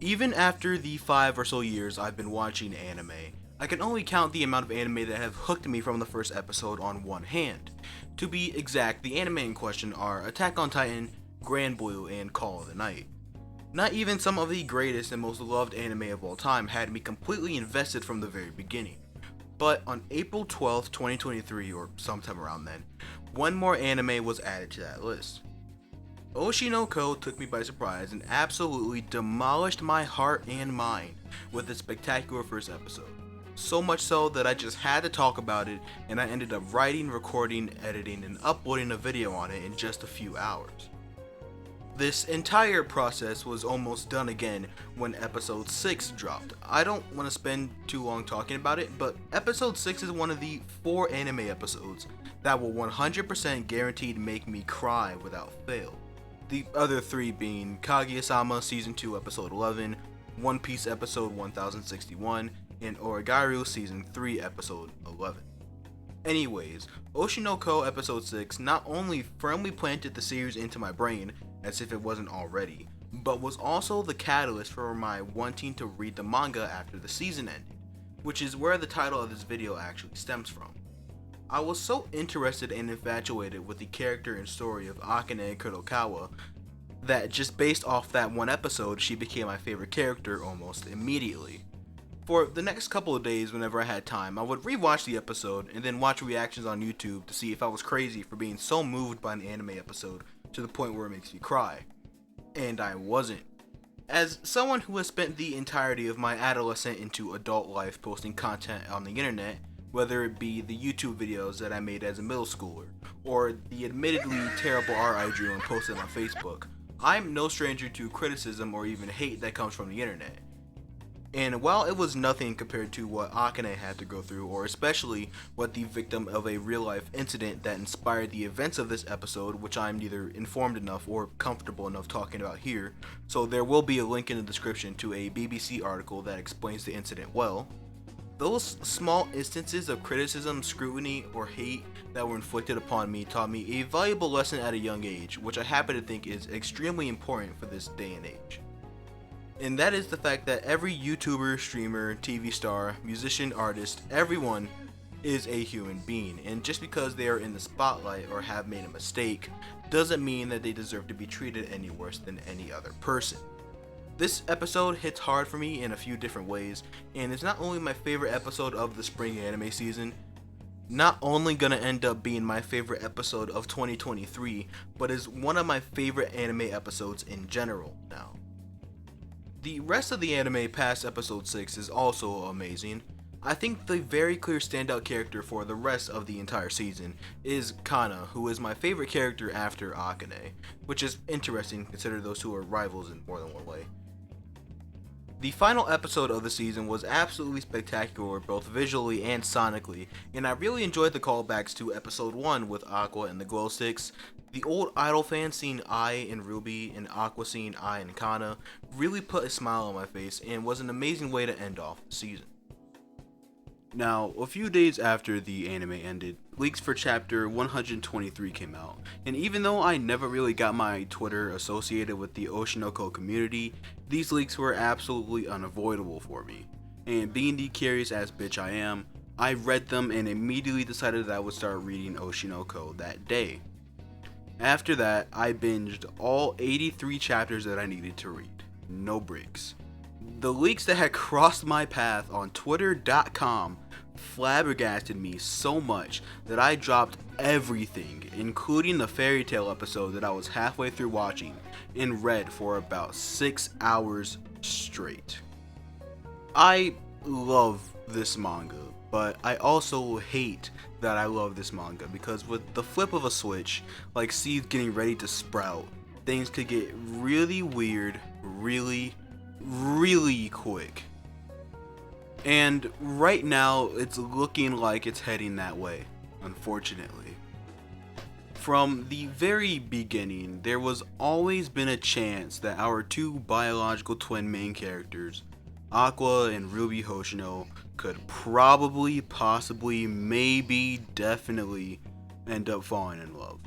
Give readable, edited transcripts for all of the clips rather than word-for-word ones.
Even after the 5 or so years I've been watching anime, I can only count the amount of anime that have hooked me from the first episode on one hand. To be exact, the anime in question are Attack on Titan, Grand Blue, and Call of the Night. Not even some of the greatest and most loved anime of all time had me completely invested from the very beginning. But on April 12th, 2023, or sometime around then, one more anime was added to that list. Oshi took me by surprise and absolutely demolished my heart and mind with its spectacular first episode. So much so that I just had to talk about it, and I ended up writing, recording, editing, and uploading a video on it in just a few hours. This entire process was almost done again when episode 6 dropped. I don't want to spend too long talking about it, but episode 6 is one of the 4 anime episodes that will 100% guaranteed make me cry without fail. The other 3 being Kaguya-sama Season 2 Episode 11, One Piece Episode 1061, and Origairu Season 3 Episode 11. Anyways, Oshi Episode 6 not only firmly planted the series into my brain, as if it wasn't already, but was also the catalyst for my wanting to read the manga after the season ended, which is where the title of this video actually stems from. I was so interested and infatuated with the character and story of Akane Kurokawa that just based off that one episode, she became my favorite character almost immediately. For the next couple of days, whenever I had time, I would rewatch the episode and then watch reactions on YouTube to see if I was crazy for being so moved by an anime episode to the point where it makes me cry. And I wasn't. As someone who has spent the entirety of my adolescent into adult life posting content on the internet, whether it be the YouTube videos that I made as a middle schooler, or the admittedly terrible art I drew and posted on Facebook, I'm no stranger to criticism or even hate that comes from the internet. And while it was nothing compared to what Akane had to go through, or especially what the victim of a real-life incident that inspired the events of this episode, which I'm neither informed enough or comfortable enough talking about here, so there will be a link in the description to a BBC article that explains the incident well, those small instances of criticism, scrutiny, or hate that were inflicted upon me taught me a valuable lesson at a young age, which I happen to think is extremely important for this day and age. And that is the fact that every YouTuber, streamer, TV star, musician, artist, everyone is a human being, and just because they are in the spotlight or have made a mistake doesn't mean that they deserve to be treated any worse than any other person. This episode hits hard for me in a few different ways, and it's not only my favorite episode of the spring anime season, not only gonna end up being my favorite episode of 2023, but is one of my favorite anime episodes in general now. The rest of the anime past episode 6 is also amazing. I think the very clear standout character for the rest of the entire season is Kana, who is my favorite character after Akane, which is interesting considering those two are rivals in more than one way. The final episode of the season was absolutely spectacular both visually and sonically, and I really enjoyed the callbacks to episode 1 with Aqua and the glow sticks. The old Idol fans seeing Ai and Ruby and Aqua seeing Ai and Kana really put a smile on my face and was an amazing way to end off the season. Now, a few days after the anime ended, leaks for chapter 123 came out, and even though I never really got my Twitter associated with the Oshinoko community, these leaks were absolutely unavoidable for me. And being the curious ass bitch I am, I read them and immediately decided that I would start reading Oshinoko that day. After that, I binged all 83 chapters that I needed to read. No breaks. The leaks that had crossed my path on Twitter.com flabbergasted me so much that I dropped everything, including the fairy tale episode that I was halfway through watching, and read for about 6 hours straight. I love this manga, but I also hate that I love this manga because with the flip of a switch, like seeds getting ready to sprout, things could get really weird, really quick. And right now, it's looking like it's heading that way, unfortunately. From the very beginning, there was always been a chance that our two biological twin main characters, Aqua and Ruby Hoshino, could probably, possibly, maybe, definitely end up falling in love.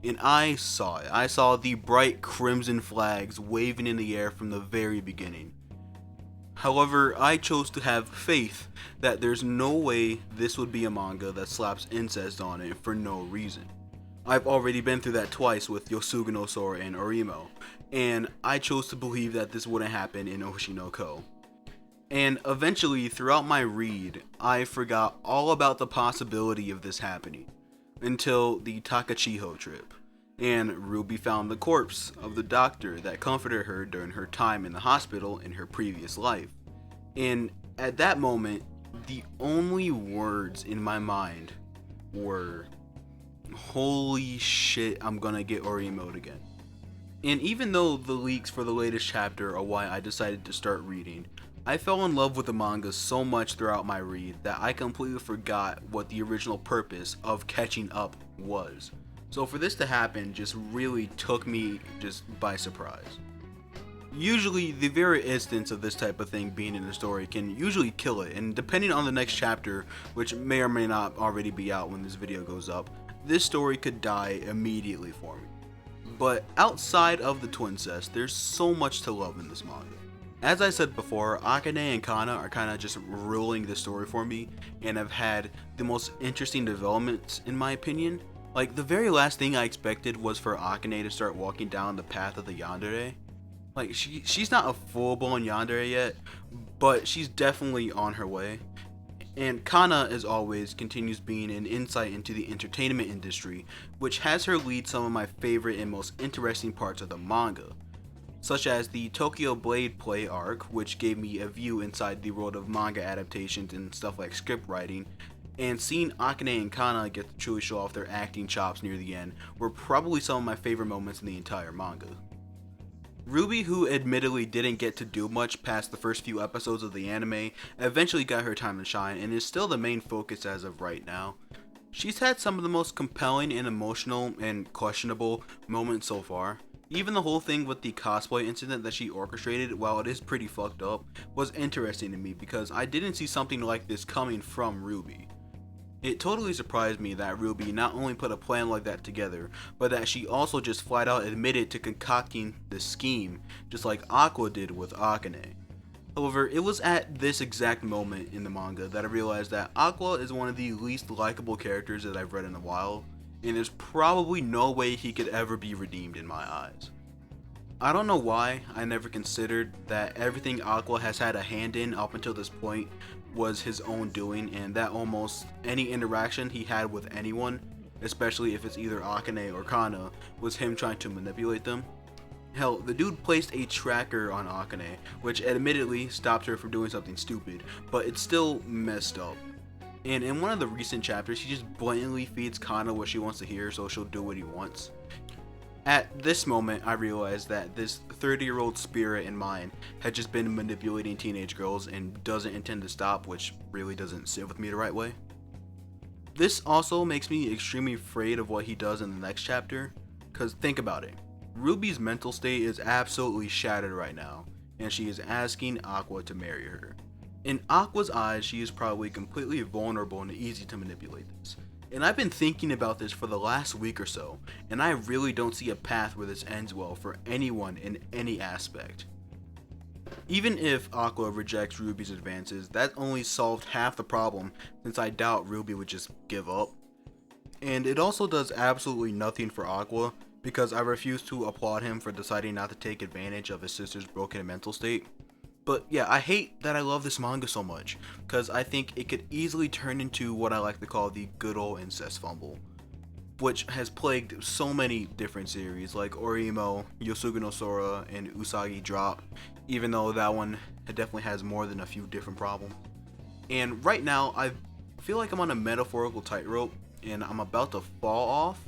And I saw it. I saw the bright crimson flags waving in the air from the very beginning. However, I chose to have faith that there's no way this would be a manga that slaps incest on it for no reason. I've already been through that twice with Yosuga no Sora and Orimo, and I chose to believe that this wouldn't happen in Hoshino. And eventually, throughout my read, I forgot all about the possibility of this happening, until the Takachiho trip, and Ruby found the corpse of the doctor that comforted her during her time in the hospital in her previous life. And at that moment, the only words in my mind were, holy shit, I'm gonna get Orimo'd again. And even though the leaks for the latest chapter are why I decided to start reading, I fell in love with the manga so much throughout my read that I completely forgot what the original purpose of catching up was. So for this to happen just really took me just by surprise. Usually the very instance of this type of thing being in a story can usually kill it, and depending on the next chapter, which may or may not already be out when this video goes up, this story could die immediately for me. But outside of the twincest, there's so much to love in this manga. As I said before, Akane and Kana are kind of just ruling the story for me, and have had the most interesting developments in my opinion. Like, the very last thing I expected was for Akane to start walking down the path of the yandere. Like, she's not a full-blown yandere yet, but she's definitely on her way. And Kana, as always, continues being an insight into the entertainment industry, which has her lead some of my favorite and most interesting parts of the manga, such as the Tokyo Blade play arc, which gave me a view inside the world of manga adaptations and stuff like script writing, and seeing Akane and Kana get to truly show off their acting chops near the end were probably some of my favorite moments in the entire manga. Ruby, who admittedly didn't get to do much past the first few episodes of the anime, eventually got her time to shine and is still the main focus as of right now. She's had some of the most compelling and emotional and questionable moments so far. Even the whole thing with the cosplay incident that she orchestrated, while it is pretty fucked up, was interesting to me because I didn't see something like this coming from Ruby. It totally surprised me that Ruby not only put a plan like that together, but that she also just flat out admitted to concocting the scheme, just like Aqua did with Akane. However, it was at this exact moment in the manga that I realized that Aqua is one of the least likable characters that I've read in a while, and there's probably no way he could ever be redeemed in my eyes. I don't know why I never considered that everything Aqua has had a hand in up until this point was his own doing, and that almost any interaction he had with anyone, especially if it's either Akane or Kana, was him trying to manipulate them. Hell, the dude placed a tracker on Akane, which admittedly stopped her from doing something stupid, but it's still messed up. And in one of the recent chapters, he just blatantly feeds Kana what she wants to hear so she'll do what he wants. At this moment, I realized that this 30-year-old spirit in mine had just been manipulating teenage girls and doesn't intend to stop, which really doesn't sit with me the right way. This also makes me extremely afraid of what he does in the next chapter, cause think about it. Ruby's mental state is absolutely shattered right now, and she is asking Aqua to marry her. In Aqua's eyes, she is probably completely vulnerable and easy to manipulate this. And I've been thinking about this for the last week or so, and I really don't see a path where this ends well for anyone in any aspect. Even if Aqua rejects Ruby's advances, that only solved half the problem, since I doubt Ruby would just give up. And it also does absolutely nothing for Aqua, because I refuse to applaud him for deciding not to take advantage of his sister's broken mental state. But yeah, I hate that I love this manga so much, because I think it could easily turn into what I like to call the good old incest fumble, which has plagued so many different series like Orimo, Yosuga no Sora, and Usagi Drop, even though that one definitely has more than a few different problems. And right now, I feel like I'm on a metaphorical tightrope, and I'm about to fall off,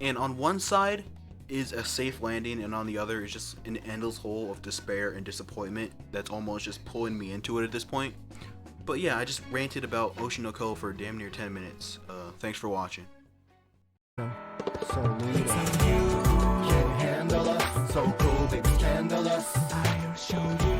and on one side is a safe landing, and on the other is just an endless hole of despair and disappointment that's almost just pulling me into it at this point. But yeah, I just ranted about Hoshino for damn near 10 minutes. Thanks for watching. So neat, you can handle us, so cool, big scandalous. I'll show you.